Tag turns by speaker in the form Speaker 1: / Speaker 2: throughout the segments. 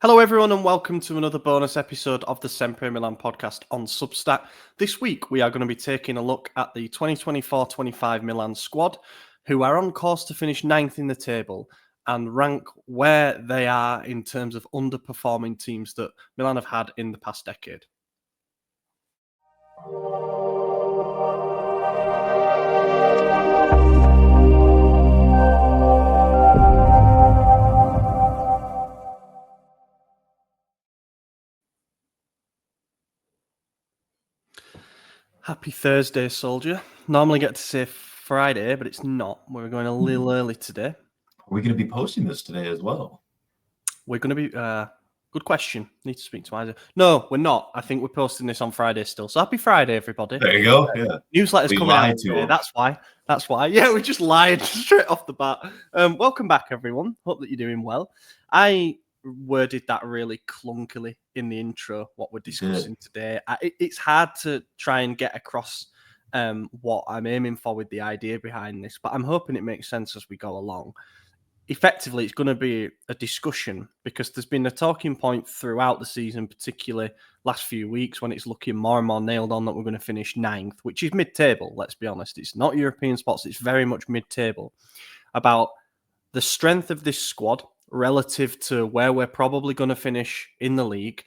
Speaker 1: Hello, everyone, and welcome to another bonus episode of the Sempre Milan podcast on Substack. This week, we are going to be taking a look at the 2024-25 Milan squad, who are on course to finish ninth in the table and rank where they are in terms of underperforming teams that Milan have had in the past decade. Happy Thursday, soldier. Normally get to say Friday, but it's not. We're going a little early today.
Speaker 2: Are we going to be posting this today as well?
Speaker 1: We're going to be... good question. Need to speak to Isaac. No, we're not. I think we're posting this on Friday still. So happy Friday, everybody.
Speaker 2: There you go. Yeah.
Speaker 1: Newsletter's coming out today. That's why. Yeah, we just lied straight off the bat. Welcome back, everyone. Hope that you're doing well. I worded that really clunkily in the intro, what we're discussing today. It's hard to try and get across what I'm aiming for with the idea behind this, but I'm hoping it makes sense as we go along. Effectively, it's going to be a discussion because there's been a talking point throughout the season, particularly last few weeks, when it's looking more and more nailed on that we're going to finish ninth, which is mid-table, let's be honest. It's not European spots, it's very much mid-table, about the strength of this squad relative to where we're probably going to finish in the league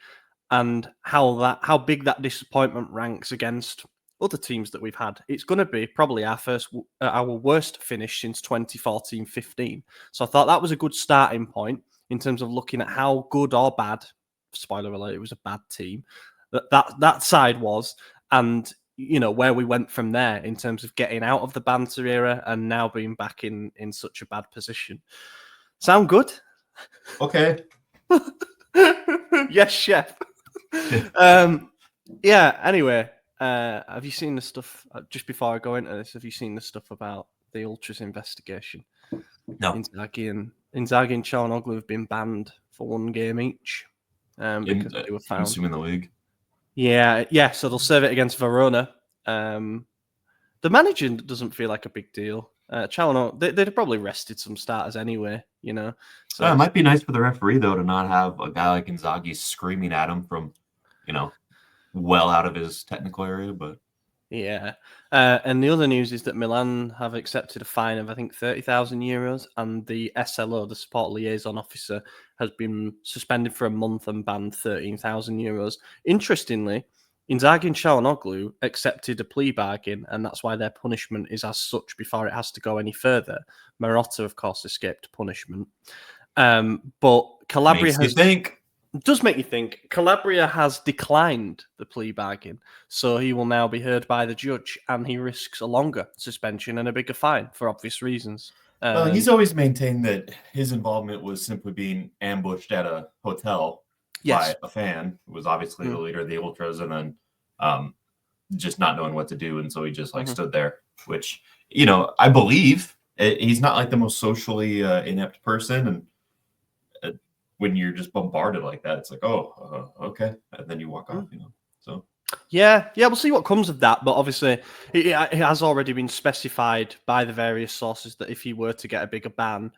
Speaker 1: and how big that disappointment ranks against other teams that we've had. It's going to be probably our worst finish since 2014-15. So I thought that was a good starting point in terms of looking at how good or bad, spoiler alert, it was a bad team, that side was, and where we went from there in terms of getting out of the banter era and now being back in such a bad position. Sound good?
Speaker 2: Okay.
Speaker 1: Yes, chef. Yeah, anyway. Have you seen the stuff, just before I go into this, have you seen the stuff about the Ultras investigation?
Speaker 2: No.
Speaker 1: Inzaghi and Çalhanoğlu have been banned for one game each because they were found.
Speaker 2: I'm assuming the league.
Speaker 1: Yeah, so they'll serve it against Verona. The manager doesn't feel like a big deal. Çalhanoğlu, they'd have probably rested some starters anyway, So
Speaker 2: it might be nice for the referee, though, to not have a guy like Inzaghi screaming at him from, well out of his technical area, but
Speaker 1: yeah. And the other news is that Milan have accepted a fine of, I think, €30,000, and the SLO, the support liaison officer, has been suspended for a month and banned €13,000. Interestingly, Inzaghi and Çalhanoğlu accepted a plea bargain, and that's why their punishment is as such before it has to go any further. Marotta, of course, escaped punishment. But Calabria does make you think. Calabria has declined the plea bargain, so he will now be heard by the judge, and he risks a longer suspension and a bigger fine for obvious reasons.
Speaker 2: He's always maintained that his involvement was simply being ambushed at a hotel by a fan who was obviously the leader of the Ultras, and then just not knowing what to do, and so he just stood there, which, I believe he's not like the most socially inept person, and when you're just bombarded like that, it's like, okay, and then you walk off, So
Speaker 1: yeah, we'll see what comes of that. But obviously, it has already been specified by the various sources that if he were to get a bigger ban,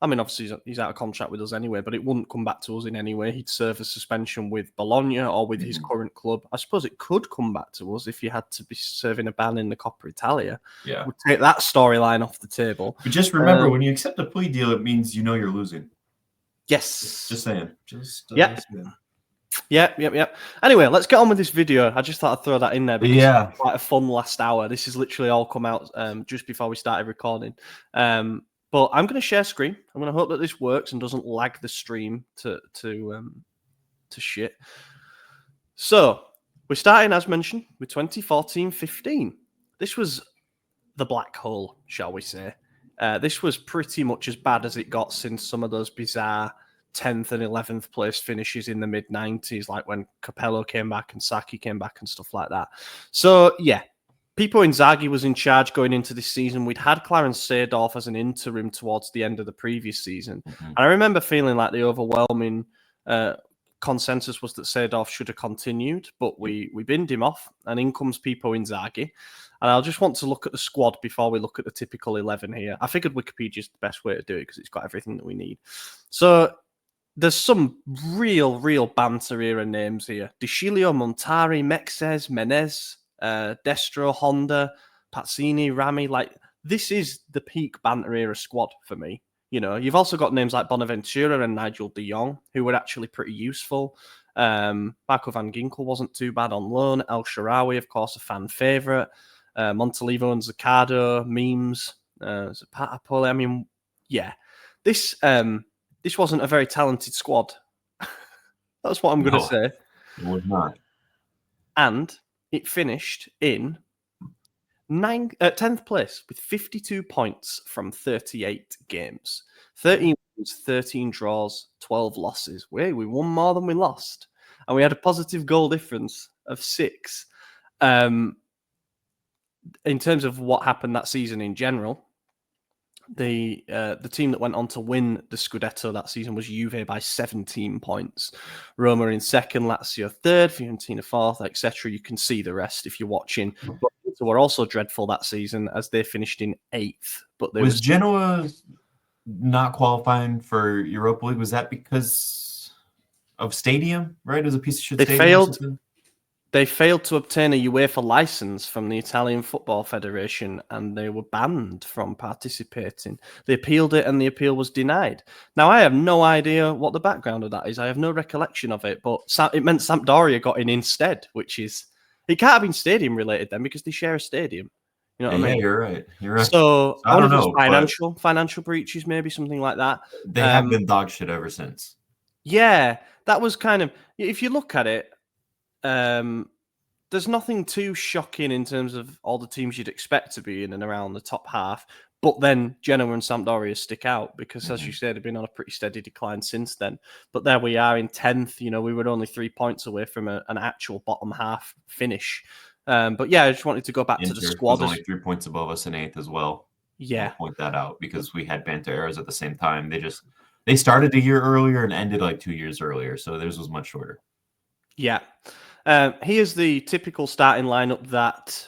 Speaker 1: I mean, obviously he's out of contract with us anyway, but it wouldn't come back to us in any way. He'd serve a suspension with Bologna or with his current club. I suppose it could come back to us if you had to be serving a ban in the Coppa Italia.
Speaker 2: Yeah,
Speaker 1: we'll take that storyline off the table.
Speaker 2: But just remember, when you accept a plea deal, it means you're losing.
Speaker 1: Yes.
Speaker 2: Just saying.
Speaker 1: Yep. Anyway, let's get on with this video. I just thought I'd throw that in there because it's quite a fun last hour. This has literally all come out just before we started recording. But I'm going to share screen. I'm going to hope that this works and doesn't lag the stream to shit. So we're starting, as mentioned, with 2014-15. This was the black hole, shall we say. This was pretty much as bad as it got since some of those bizarre 10th and 11th place finishes in the mid-90s, like when Capello came back and Sacchi came back and stuff like that. So, yeah, Pippo Inzaghi was in charge going into this season. We'd had Clarence Seedorf as an interim towards the end of the previous season. And I remember feeling like the overwhelming consensus was that Seedorf should have continued, but we binned him off, and in comes Pippo Inzaghi. And I'll just want to look at the squad before we look at the typical 11 here. I figured Wikipedia is the best way to do it because it's got everything that we need. So there's some real banter era names here. Deschilio, Montari, Mexes, Menez, Destro, Honda, Pazzini, Rami. Like, this is the peak banter era squad for me. You know, you've also got names like Bonaventura and Nigel de Jong, who were actually pretty useful. Marco van Ginkel wasn't too bad on loan. El Shaarawy, of course, a fan favourite. Montalivo and Zaccardo, memes. Zapata, I mean, yeah. This wasn't a very talented squad. That's what I'm going to say.
Speaker 2: It was not.
Speaker 1: And it finished in 10th place with 52 points from 38 games. 13 wins, 13 draws, 12 losses. We won more than we lost. And we had a positive goal difference of 6. In terms of what happened that season in general, the team that went on to win the Scudetto that season was Juve by 17 points. Roma in second, Lazio third, Fiorentina fourth, etc. You can see the rest if you're watching. But Inter were also dreadful that season as they finished in 8th. But
Speaker 2: was Genoa not qualifying for Europa League? Was that because of stadium? Right, it was a piece of shit.
Speaker 1: They failed to obtain a UEFA license from the Italian Football Federation, and they were banned from participating. They appealed it, and the appeal was denied. Now, I have no idea what the background of that is. I have no recollection of it, but it meant Sampdoria got in instead, which is... It can't have been stadium-related then, because they share a stadium. You know what I mean?
Speaker 2: You're right.
Speaker 1: So I don't know. Financial breaches, maybe, something like that.
Speaker 2: They have been dog shit ever since.
Speaker 1: Yeah, that was kind of... If you look at it... there's nothing too shocking in terms of all the teams you'd expect to be in and around the top half, but then Genoa and Sampdoria stick out because, as you said, they've been on a pretty steady decline since then. But there we are in 10th. You know, we were only 3 points away from an actual bottom half finish. But yeah, I just wanted to go back to the squad.
Speaker 2: Was only 3 points above us in 8th as well.
Speaker 1: Yeah,
Speaker 2: I'll point that out because we had banter eras at the same time. They started a year earlier and ended like 2 years earlier, so theirs was much shorter.
Speaker 1: Yeah. Here's the typical starting lineup that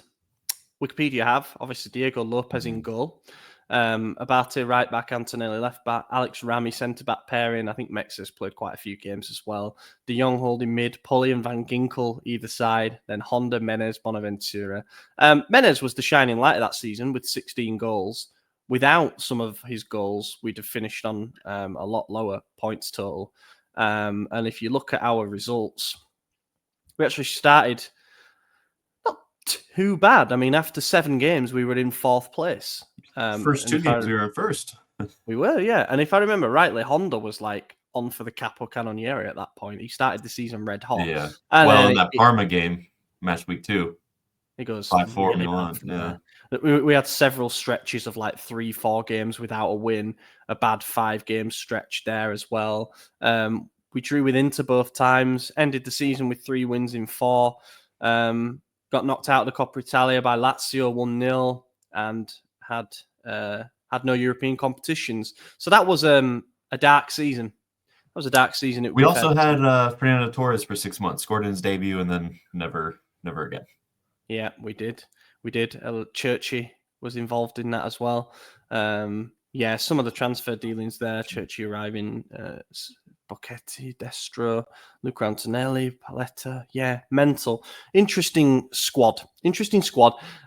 Speaker 1: Wikipedia have. Obviously, Diego Lopez in goal. Abate right back, Antonelli left back, Alex Rami centre back pairing. I think Mexes played quite a few games as well. De Jong holding mid, Pully and Van Ginkel either side. Then Honda, Menez, Bonaventura. Menez was the shining light of that season with 16 goals. Without some of his goals, we'd have finished on a lot lower points total. And if you look at our results, we actually started not too bad. I mean, after 7 games, we were in 4th place.
Speaker 2: First 2 games, we were in first.
Speaker 1: We were, yeah. And if I remember rightly, Honda was like on for the Capo Cannoniere at that point. He started the season red hot.
Speaker 2: Yeah. And in that Parma game, match week 2,
Speaker 1: he goes
Speaker 2: 5-4 Milan. Yeah.
Speaker 1: We had several stretches of like 3-4 games without a win, a bad 5-game stretch there as well. We drew with Inter both times, ended the season with 3 wins in 4, got knocked out of the Coppa Italia by Lazio 1-0, and had no European competitions. So that was a dark season. That was a dark season.
Speaker 2: We also had Fernando Torres for 6 months, scored in his debut, and then never again.
Speaker 1: Yeah, we did. Churchy was involved in that as well. Yeah, some of the transfer dealings there. Churchy arriving, Bocchetti, Destro, Luca Antonelli, Paletta. Yeah, mental. Interesting squad.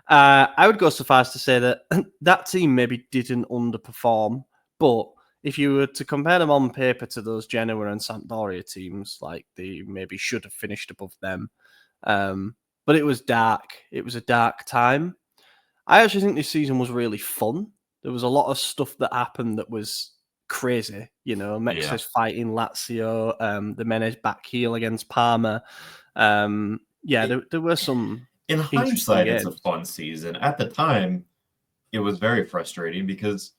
Speaker 1: I would go so far as to say that that team maybe didn't underperform, but if you were to compare them on paper to those Genoa and Sampdoria teams, like they maybe should have finished above them. But it was dark. It was a dark time. I actually think this season was really fun. There was a lot of stuff that happened that was crazy. You know, Mexes fighting Lazio, the Menez back heel against Parma. There were some.
Speaker 2: In hindsight, it's a fun season. At the time, it was very frustrating because,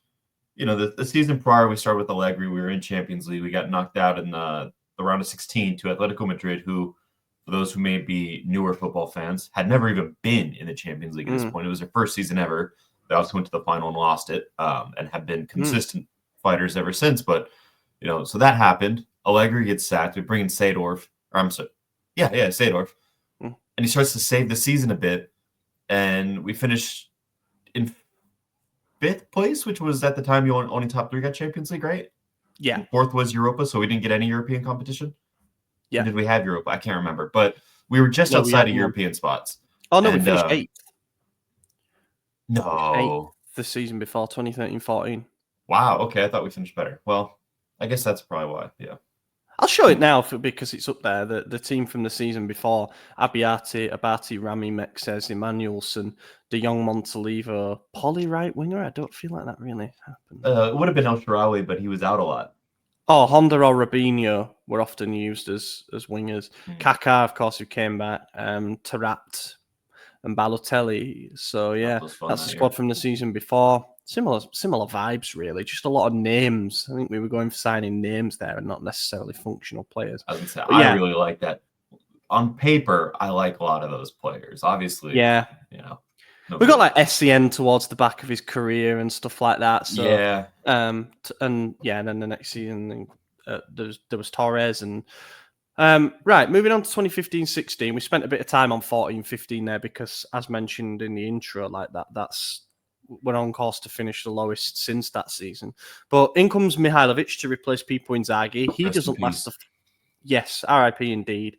Speaker 2: you know, the season prior, we started with Allegri. We were in Champions League. We got knocked out in the round of 16 to Atletico Madrid, who, for those who may be newer football fans, had never even been in the Champions League at this point. It was their first season ever. They also went to the final and lost it, and have been consistent fighters ever since. But, you know, so that happened. Allegri gets sacked. We bring in Seedorf. Seedorf. And he starts to save the season a bit. And we finish in 5th place, which was at the time you only top 3 got Champions League, right?
Speaker 1: Yeah.
Speaker 2: Fourth was Europa, so we didn't get any European competition.
Speaker 1: Yeah.
Speaker 2: Or did we have Europa? I can't remember, but we were just outside of European spots.
Speaker 1: Oh no, we finished 8th.
Speaker 2: No,
Speaker 1: 8th the season before 2013-14.
Speaker 2: Wow. Okay, I thought we finished better. Well, I guess that's probably why. Yeah.
Speaker 1: I'll show it now because it's up there. The team from the season before: Abati, Rami, Mexes, Emmanuelson, De Jong, Montalivo, Polly right winger. I don't feel like that really happened.
Speaker 2: It would have been El Shaarawy, but he was out a lot.
Speaker 1: Oh, Honda or Robinho were often used as wingers. Kaká, of course, who came back. Tarat and Balotelli. So yeah, that's the squad from the season before. Similar vibes, really. Just a lot of names. I think we were going for signing names there and not necessarily functional players.
Speaker 2: I was gonna say, I really like that. On paper, I like a lot of those players. Obviously,
Speaker 1: yeah, we got like SCN towards the back of his career and stuff like that. So
Speaker 2: yeah,
Speaker 1: and then the next season there was Torres and. Right, moving on to 2015-16, we spent a bit of time on 14-15 there because, as mentioned in the intro, like we're on course to finish the lowest since that season. But in comes Mihailovic to replace Pipo Inzaghi. He doesn't last yes, RIP indeed.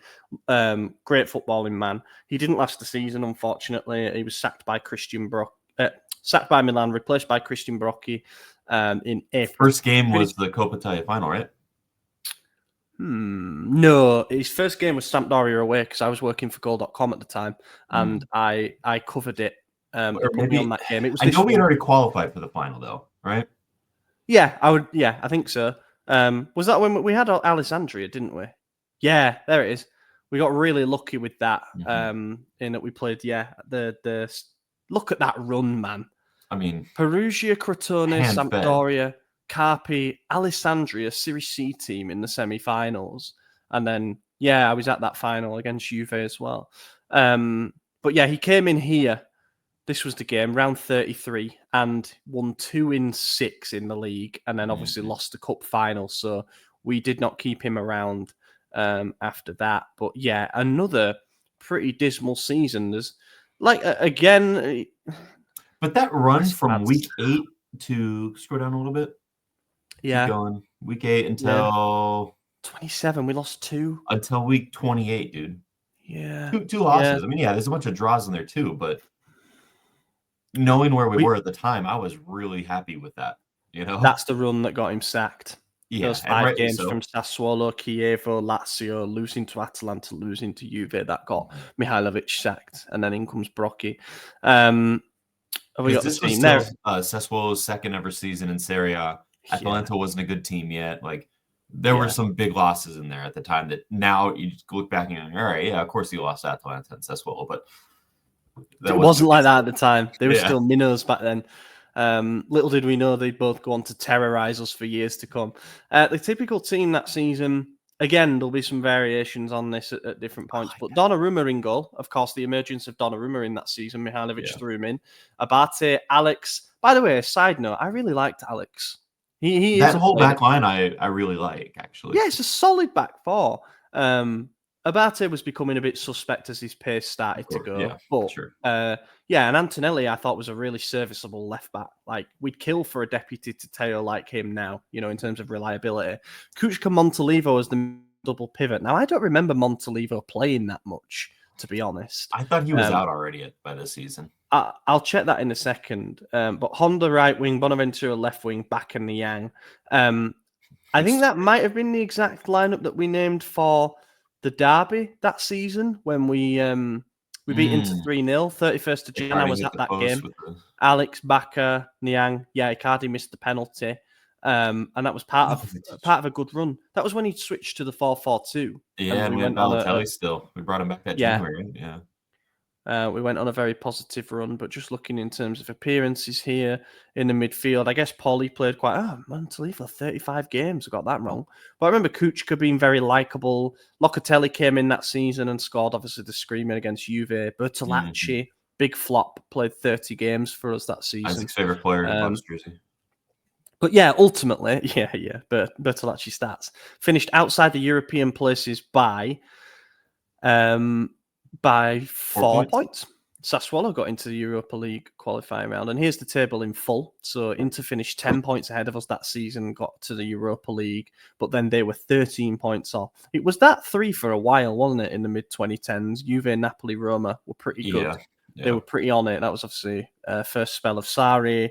Speaker 1: Great footballing man. He didn't last the season, unfortunately. He was sacked by sacked by Milan, replaced by Christian Brocchi in April.
Speaker 2: First game was the Coppa Italia final, right?
Speaker 1: No, his first game was Sampdoria away because I was working for Goal.com at the time and I covered it. Or maybe on that game. It was.
Speaker 2: I know we had already qualified for the final, though, right?
Speaker 1: Yeah, I would. Yeah, I think so. Was that when we had Alessandria, didn't we? Yeah, there it is. We got really lucky with that. In that we played. Yeah, the look at that run, man.
Speaker 2: I mean,
Speaker 1: Perugia, Crotone, Sampdoria, Carpi, Alessandria, Serie C team in the semi-finals, and then I was at that final against Juve as well. But yeah, he came in here. This was the game, round 33, and won 2 in 6 in the league, and then obviously lost the cup final. So we did not keep him around after that. But yeah, another pretty dismal season. There's again.
Speaker 2: But that run from week 8 to scroll down a little bit.
Speaker 1: Yeah.
Speaker 2: Keep going. Week 8 until
Speaker 1: 27. We lost 2
Speaker 2: until week 28, dude.
Speaker 1: Yeah.
Speaker 2: Two losses. I mean, there's a bunch of draws in there too, but knowing where we were at the time, I was really happy with that.
Speaker 1: That's the run that got him sacked.
Speaker 2: Yeah,
Speaker 1: those 5 games from Sassuolo, Chievo, Lazio, losing to Atalanta, losing to Juve, that got Mihailovic sacked, and then in comes Brocchi. We got
Speaker 2: this
Speaker 1: the team
Speaker 2: was still, Sassuolo's second ever season in Serie A. Atalanta wasn't a good team yet. There were some big losses in there at the time that now you look back and you're like, all right, of course you lost Atalanta and Sassuolo, but
Speaker 1: it wasn't like that at the time. They were still minnows back then. Little did we know they'd both go on to terrorize us for years to come. The typical team that season, again, there'll be some variations on this at different points, but Donnarumma in goal. Of course, the emergence of Donnarumma in that season, Mihailovic threw him in. Abate, Alex. By the way, side note, I really liked Alex. He
Speaker 2: that whole back line I really like, actually.
Speaker 1: Yeah, it's a solid back four. Abate was becoming a bit suspect as his pace started to go.
Speaker 2: Yeah,
Speaker 1: but
Speaker 2: sure.
Speaker 1: And Antonelli I thought was a really serviceable left back. We'd kill for a deputy to Teo like him now, in terms of reliability. Kuchka Montalivo as the double pivot. Now I don't remember Montalivo playing that much, to be honest.
Speaker 2: I thought he was out already by this season.
Speaker 1: I'll check that in a second. But Honda right wing, Bonaventura left wing, back and Niang. I think that might have been the exact lineup that we named for the derby that season when we beat Inter 3-0, 31st of January. I was at that game. Alex, Bacca, Niang. Yeah, Icardi missed the penalty. And that was part of a good run. That was when he switched to the 4-4-2.
Speaker 2: Yeah, and we had Balotelli still. We brought him back that January. Yeah.
Speaker 1: We went on a very positive run, but just looking in terms of appearances here in the midfield, I guess Polly played Montalivo, 35 games. I got that wrong. But I remember Kuchka being very likable. Locatelli came in that season and scored, obviously, the screamer against Juve. Bertolacci, big flop, played 30 games for us that season.
Speaker 2: Isaac's favorite player in Bob's jersey.
Speaker 1: But yeah, ultimately, Bertolacci stats. Finished outside the European places by 4 points. Sassuolo got into the Europa League qualifying round, and here's the table in full. So Inter finished 10 points ahead of us that season, got to the Europa League, but then they were 13 points off. It was that three for a while, wasn't it, in the mid-2010s? Juve, Napoli, Roma were pretty good.
Speaker 2: Yeah.
Speaker 1: They were pretty on it. That was obviously first spell of Sarri,